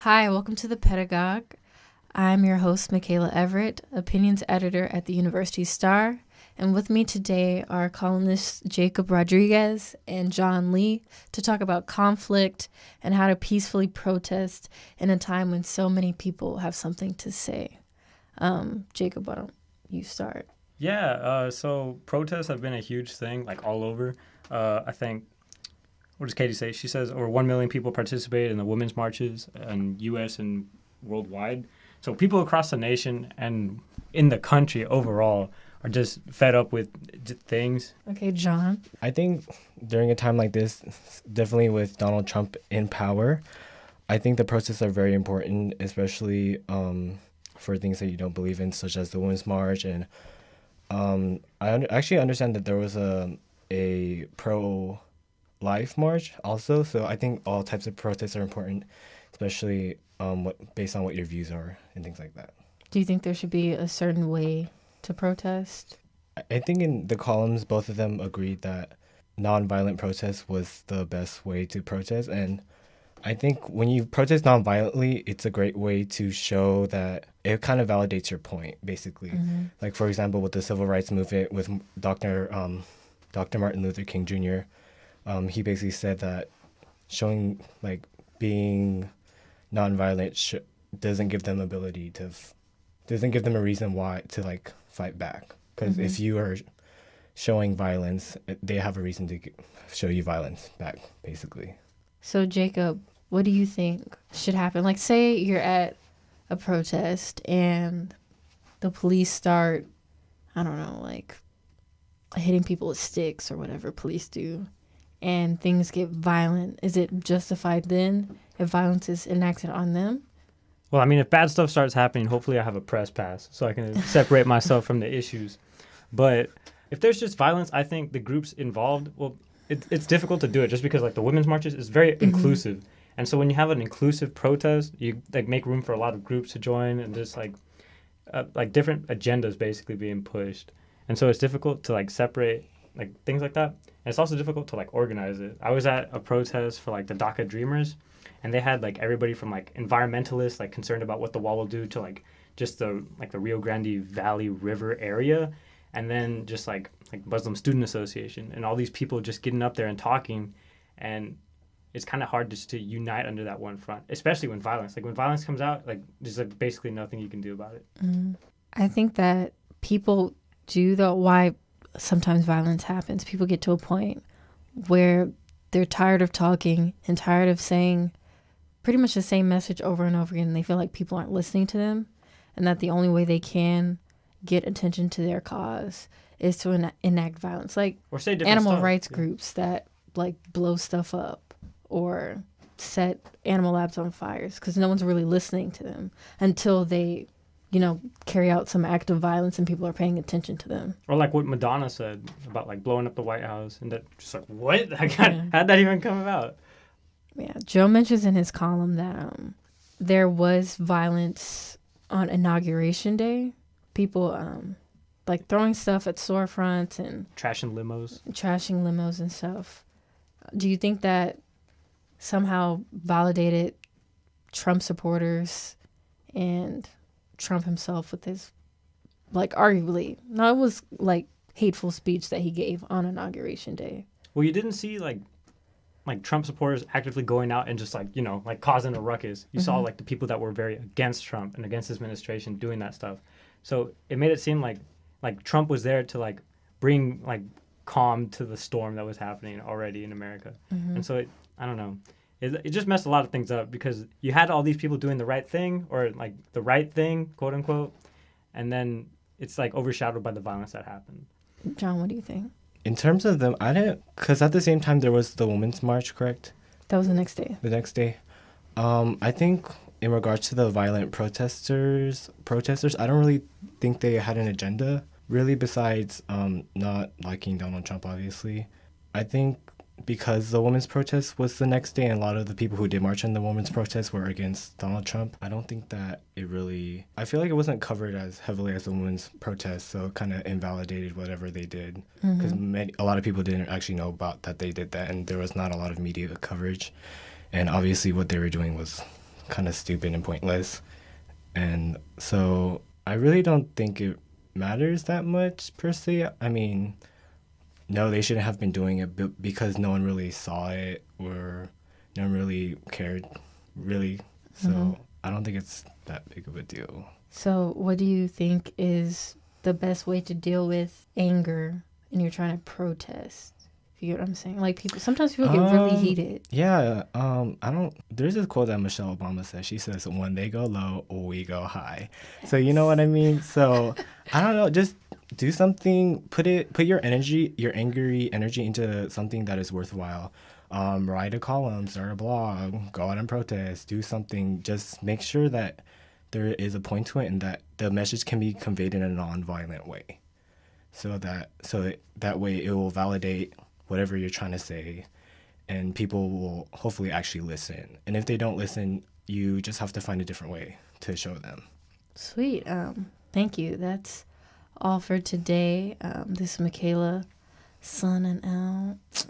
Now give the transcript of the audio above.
Hi, welcome to the Pedagog. I'm your host, Michaela Everett, opinions editor at the University Star. And with me today are columnists Jacob Rodriguez and John Lee to talk about conflict and how to peacefully protest in a time when so many people have something to say. Jacob, why don't you start? So protests have been a huge thing, like all over. I think, what does Katie say? She says over 1 million people participated in the women's marches in U.S. and worldwide. So people across the nation and in the country overall are just fed up with things. Okay, John. I think during a time like this, definitely with Donald Trump in power, I think the protests are very important, especially for things that you don't believe in, such as the Women's March. And I actually understand that there was a pro-life march also. So I think all types of protests are important, especially based on what your views are and things like that. Do you think there should be a certain way to protest? I think in the columns, both of them agreed that nonviolent protest was the best way to protest. And I think when you protest nonviolently, it's a great way to show that it kind of validates your point, basically. Mm-hmm. Like, for example, with the civil rights movement with Dr. Martin Luther King Jr., he basically said that showing, being nonviolent doesn't give them ability to, doesn't give them a reason why to, fight back. Because if you are showing violence, they have a reason to show you violence back, basically. So, Jacob, what do you think should happen? Like, say you're at a protest and the police start, I don't know, hitting people with sticks or whatever police do, and things get violent. Is it justified then if violence is enacted on them? Well, I mean, if bad stuff starts happening, hopefully I have a press pass so I can separate myself from the issues. But if there's just violence, I think the groups involved, it's difficult to do it just because the women's marches is very inclusive. And so when you have an inclusive protest, you make room for a lot of groups to join and just different agendas basically being pushed. And so it's difficult to separate things like that. And it's also difficult to organize it. I was at a protest for the DACA Dreamers, and they had everybody from environmentalists concerned about what the wall will do to just the Rio Grande Valley River area, and then just Muslim Student Association, and all these people just getting up there and talking. And it's kind of hard just to unite under that one front, especially when violence comes out, there's basically nothing you can do about it. I think that people do, though, why sometimes violence happens. People get to a point where they're tired of talking and tired of saying pretty much the same message over and over again. And they feel like people aren't listening to them, and that the only way they can get attention to their cause is to enact violence. Or say animal rights groups that blow stuff up or set animal labs on fires because no one's really listening to them until they carry out some act of violence and people are paying attention to them. Or what Madonna said about blowing up the White House, and that just what? How'd that even come about? Yeah, Joe mentions in his column that there was violence on Inauguration Day. People throwing stuff at storefronts and trashing limos and stuff. Do you think that somehow validated Trump supporters and Trump himself with his arguably, no, it was hateful speech that he gave on Inauguration Day? Well, you didn't see Trump supporters actively going out and just causing a ruckus. You saw the people that were very against Trump and against his administration doing that stuff. So it made it seem like Trump was there to bring calm to the storm that was happening already in America. And so I don't know. It just messed a lot of things up because you had all these people doing the right thing or the right thing, quote unquote, and then it's overshadowed by the violence that happened. John, what do you think? In terms of them, I didn't, because at the same time there was the Women's March, correct? That was the next day. I think in regards to the violent protesters, I don't really think they had an agenda, really, besides not liking Donald Trump, obviously. I think because the women's protest was the next day and a lot of the people who did march in the women's protest were against Donald Trump, I don't think that it really... I feel like it wasn't covered as heavily as the women's protest, so it kind of invalidated whatever they did. Because a lot of people didn't actually know about that they did that, and there was not a lot of media coverage. And obviously what they were doing was kind of stupid and pointless. And so I really don't think it matters that much per se. I mean, no, they shouldn't have been doing it because no one really saw it or no one really cared, really. So I don't think it's that big of a deal. So, what do you think is the best way to deal with anger and you're trying to protest? If you get what I'm saying? Like, sometimes people get really heated. Yeah, there's this quote that Michelle Obama says. She says, "When they go low, we go high." So you know what I mean? So I don't know, just do something, put your angry energy into something that is worthwhile. Write a column, start a blog, go out and protest, do something. Just make sure that there is a point to it and that the message can be conveyed in a non-violent way. So that way it will validate whatever you're trying to say, and people will hopefully actually listen. And if they don't listen, you just have to find a different way to show them. Sweet. Thank you. That's all for today. This is Michaela signing out.